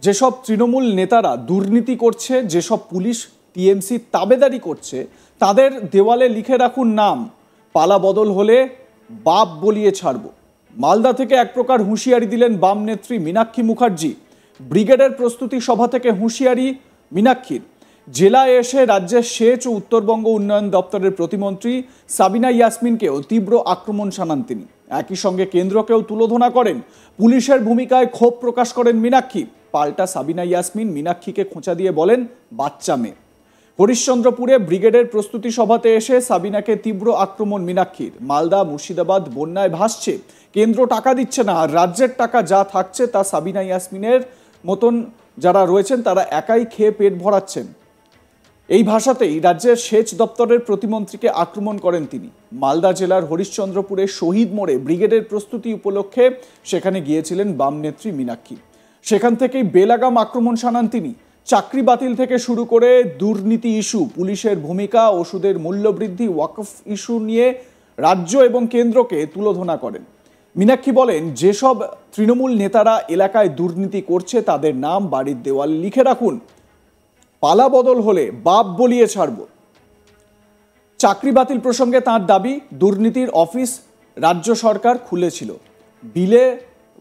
যেসব তৃণমূল নেতারা দুর্নীতি করছে, যেসব পুলিশ টিএমসি তাবেদারি করছে, তাদের দেওয়ালে লিখে রাখুন নাম, পালা বদল হলে বাপ বলিয়ে ছাড়ব। মালদা থেকে এক প্রকার হুঁশিয়ারি দিলেন বাম নেত্রী মীনাক্ষী মুখার্জি। ব্রিগেডের প্রস্তুতি সভা থেকে হুঁশিয়ারি মীনাক্ষীর। জেলায় এসে রাজ্যের সেচ ও উত্তরবঙ্গ উন্নয়ন দপ্তরের প্রতিমন্ত্রী সাবিনা ইয়াসমিনকেও তীব্র আক্রমণ শানান তিনি। একই সঙ্গে কেন্দ্রকেও তুলোধনা করেন। পুলিশের ভূমিকায় ক্ষোভ প্রকাশ করেন মীনাক্ষী। পাল্টা সাবিনা ইয়াসমিন মীনাক্ষীকে খোঁচা দিয়ে বলেন বাচ্চা মেয়ে। হরিশ্চন্দ্রপুরে ব্রিগেডের প্রস্তুতি সভাতে এসে সাবিনাকে তীব্র আক্রমণ মীনাক্ষীর। মালদা মুর্শিদাবাদ বন্যায় ভাসছে, কেন্দ্র টাকা দিচ্ছে না, আর রাজ্যের টাকা যা থাকছে তা সাবিনা ইয়াসমিনের মতন যারা রয়েছেন তারা একাই খেয়ে পেট ভরাচ্ছেন। এই ভাষাতেই রাজ্যের সেচ দপ্তরের প্রতিমন্ত্রীকে আক্রমণ করেন তিনি। মালদা জেলার হরিশ্চন্দ্রপুরে শহীদ মোড়ে ব্রিগেডের প্রস্তুতি উপলক্ষে সেখানে গিয়েছিলেন বাম নেত্রী মীনাক্ষী। সেখান থেকেই বেলাগাম আক্রমণ শানান তিনি। চাকরি বাতিল থেকে শুরু করে দুর্নীতি ইস্যু, পুলিশের ভূমিকা, ওষুধের মূল্যবৃদ্ধি, ওয়াকফ ইস্যু নিয়ে রাজ্য এবং কেন্দ্রকে তুলোধনা করেন। মীনাক্ষী বলেন, যেসব তৃণমূল নেতারা এলাকায় দুর্নীতি করছে তাদের নাম বাড়ির দেওয়ালে লিখে রাখুন, পালা বদল হলে বাপ বলিয়ে ছাড়ব। চাকরি বাতিল প্রসঙ্গে তাঁর দাবি, দুর্নীতির অফিস রাজ্য সরকার খুলেছিল, বিলে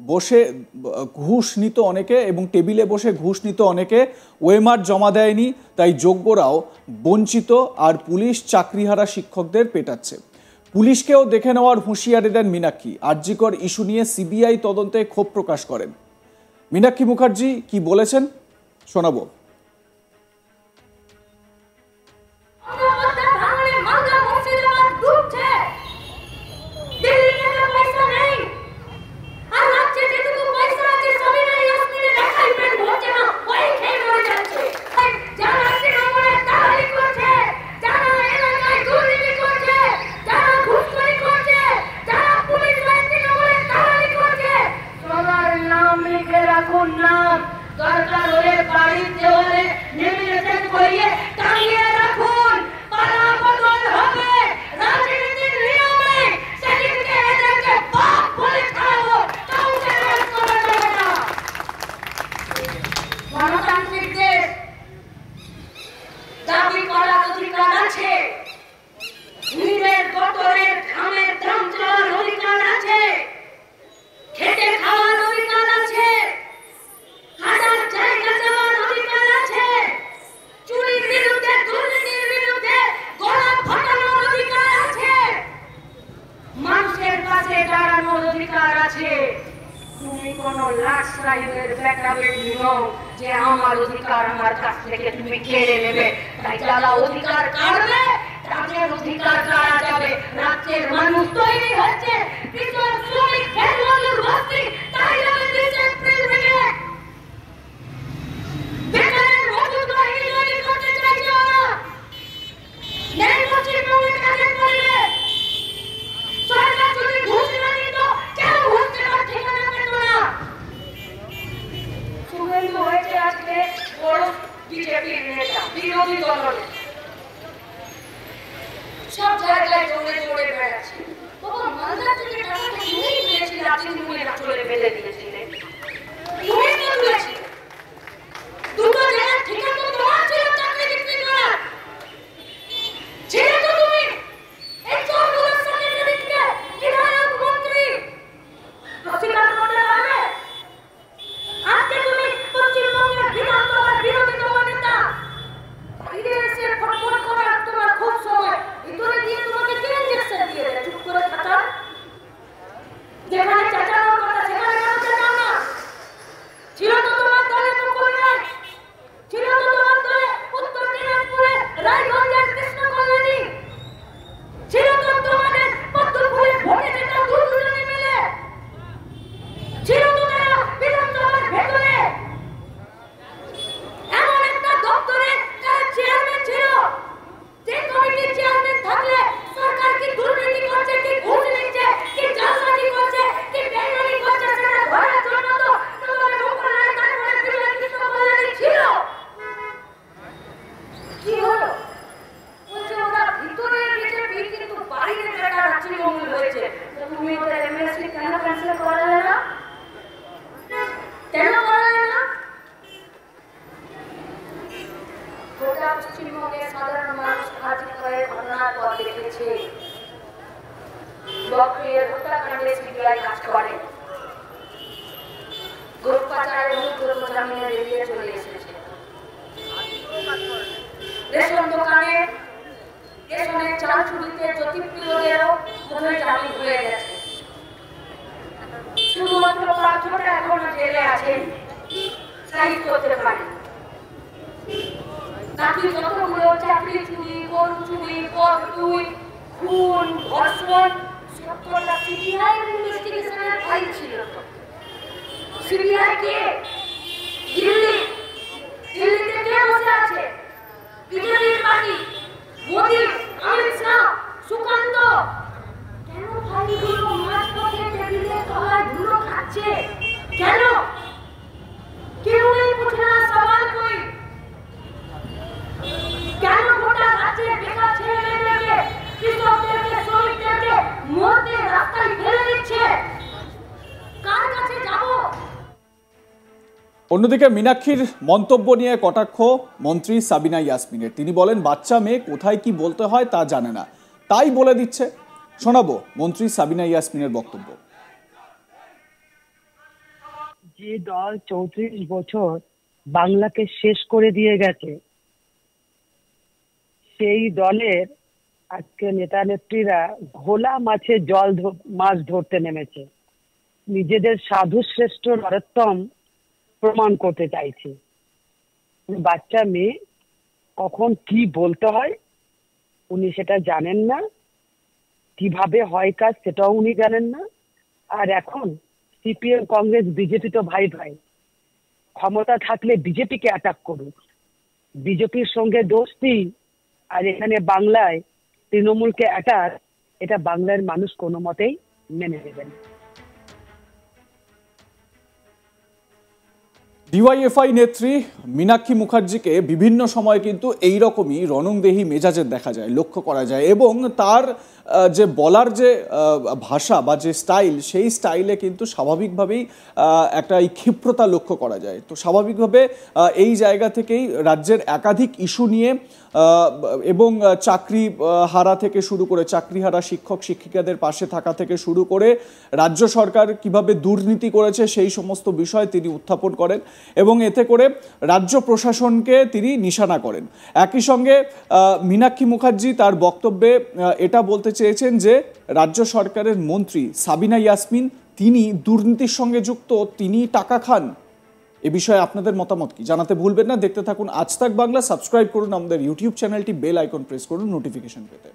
বসে ঘুষ নিত অনেকে এবং টেবিলে বসে ঘুষ নিত অনেকে, ওএমআর জমা দেয়নি, তাই যোগ্যরাও বঞ্চিত, আর পুলিশ চাকরিহারা শিক্ষকদের পেটাচ্ছে। পুলিশকেও দেখে নেওয়ার হুঁশিয়ারি দেন মীনাক্ষী। আরজিকর ইস্যু নিয়ে সিবিআই তদন্তে ক্ষোভ প্রকাশ করেন। মীনাক্ষী মুখার্জি কি বলেছেন শোনাবো। তুমি কোন লাশ সাহেবের ব্যাটাবে নিও যে আমার অধিকার আমার কাছ থেকে তুমি কেড়ে নেবে। তাই যারা অধিকার কাড়বে তাদের অধিকার কাড়া যাবে। রাজ্যের মানুষ তৈরি হচ্ছে, কৃষক শ্রমিক খেতমজুর বস্তি তাই যাবে দেশের প্রেমে। বেকারের মজুদ বাহিনী করতে চাইছে ওরা। নেই পশ্চিমবঙ্গে কাজের করলে সরকার যদি ঘুষ না দিত কেউ ঘুষ দেওয়ার ঠিকানা পেত না। শুভেন্দু হয়েছে আজকে বড় বিজেপির নেতা, বিরোধী দলের সব জায়গায় জোরে জোরে বেড়াচ্ছে। বাবা, মালদা থেকে টাকাটা তুমিই দিয়েছিলে, আপনি মুখে চলে বেঁধে দিয়েছিলেন, তুমি তো দিয়েছিলে। দুটো জায়গার ঠিকানা তোমার ছিল চাকরি বিক্রি করার, ছিল তো তুমি। এই সবগুলোর সাথে জড়িত বিধায়ক মন্ত্রী অস্বীকার করতে পারবে? আজকে তুমি পশ্চিমবঙ্গের বিধানসভার বিরোধী দল নেতা, বাইরে এসে ফটফট করে তোমার খুব সময় ভিতরে দিয়ে তোমাকে কে ইঞ্জেকশন দিয়ে দেয় চুপ করে থাকার? যেখানে চেঁচানোর কথা সেখানে কেন চেঁচাও গরু পাচারের অনুগ্রহ জামিনে বেরিয়ে চলে এসেছে। রেশন দোকানে রেশনের চাল চুরিতে জ্যোতিপ্রিয়দেরও বোধহয় জামিন হয়ে গেছে। শুধুমাত্র পার্থটা এখনো জেলে আছেন, সাইজ করতে পারে। বাকি যতগুলো চাকরি চুরি, গরু চুরি, পদ দুই, খুন, ধর্ষণ সবকটা সিবিআই ইনভেস্টিগেশনের ফাইল ছিল। সিবিআই কে? দিল্লিতে কে বসে আছে? বিজেপির পার্টি, মোদি, অমিত শাহ, সুকান্ত। কেন ফাইলগুলো মাঝপথে টেবিলের তলায় ধুলো খাচ্ছে? কেন? কেউ নেই পুছে না সওয়াল কই? কেন গোটা রাজ্যে বেকার ছেলে মেয়েদেরকে, কৃষকদেরকে, শ্রমিকদেরকে মরতে রাস্তায় ফেলে দিচ্ছে? কার কাছে যাবো? অন্যদিকে মীনাক্ষীর মন্তব্য নিয়ে কটাক্ষ মন্ত্রী সাবিনা ইয়াসমিনের। তিনি বলেন বাচ্চা মেয়ে কোথায় কি বলতে হয় তা জানে না, তাই বলে দিচ্ছে। শোনাবো মন্ত্রী সাবিনা ইয়াসমিনের বক্তব্য। যে দল 34 বছর বাংলাকে শেষ করে দিয়ে গেছে, সেই দলের আজকে নেতা নেত্রীরা ঘোলা মাছে মাছ ধরতে নেমেছে, নিজেদের সাধু শ্রেষ্ঠ নরোত্তম প্রমাণ করতে চাইছে। বাচ্চা মেয়ে কখন কি বলতে হয় উনি সেটা জানেন না, কিভাবে হয় কাজ সেটাও উনি জানেন না। আর এখন সিপিএম, কংগ্রেস, বিজেপি তো ভাই ভাই, ক্ষমতা থাকলে বিজেপিকে অ্যাটাক করুক, বিজেপির সঙ্গে দোস্তি, আর এখানে বাংলায় তৃণমূলকে অ্যাটাক, এটা বাংলার মানুষ কোনো মতেই মেনে নেবেন। ডিওয়াইএফআই নেত্রী মীনাক্ষী মুখার্জিকে বিভিন্ন সময় কিন্তু এইরকমই রণংদেহী মেজাজের দেখা যায়, লক্ষ্য করা যায়। এবং তার যে বলার যে ভাষা বা যে স্টাইল, সেই স্টাইলে কিন্তু স্বাভাবিকভাবেই একটা এই ক্ষিপ্রতা লক্ষ্য করা যায়। তো স্বাভাবিকভাবে এই জায়গা থেকেই রাজ্যের একাধিক ইস্যু নিয়ে এবং চাকরি হারা থেকে শুরু করে, চাকরিহারা শিক্ষক শিক্ষিকাদের পাশে থাকা থেকে শুরু করে রাজ্য সরকার কিভাবে দুর্নীতি করেছে সেই সমস্ত বিষয় তিনি উত্থাপন করেন এবং এতে করে রাজ্য প্রশাসনকে তিনি নিশানা করেন। একই সঙ্গে মীনাক্ষী মুখার্জি তার বক্তব্যে এটা বলতে চেয়েছেন যে রাজ্য সরকারের মন্ত্রী সাবিনা ইয়াসমিন তিনি দুর্নীতির সঙ্গে যুক্ত, তিনি টাকা খান। এ বিষয়ে আপনাদের মতামত কি জানাতে ভুলবেন না। দেখতে থাকুন আজ তাক বাংলা, সাবস্ক্রাইব করুন আমাদের ইউটিউব চ্যানেলটি, বেল আইকন প্রেস করুন নোটিফিকেশন পেতে।